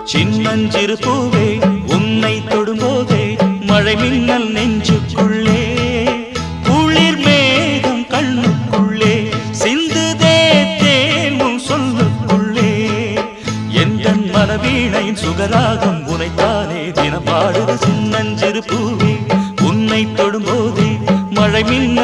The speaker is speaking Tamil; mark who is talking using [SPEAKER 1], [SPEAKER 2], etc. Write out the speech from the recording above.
[SPEAKER 1] சின்னஞ்சிறு பூவே உன்னை தொடும்போதே மழை மின்னல் நெஞ்சுக்குள்ளே குளிர் மேகம் கண்ணுக்குள்ளே சிந்துதே தேனும் சொல்லுக்குள்ளே எந்தன் மனவீணையின் சுகராகம் உனைத்தானே தினம் பாடுது சின்னஞ்சிறு பூவே உன்னை தொடும்போதே மழை மின்னல்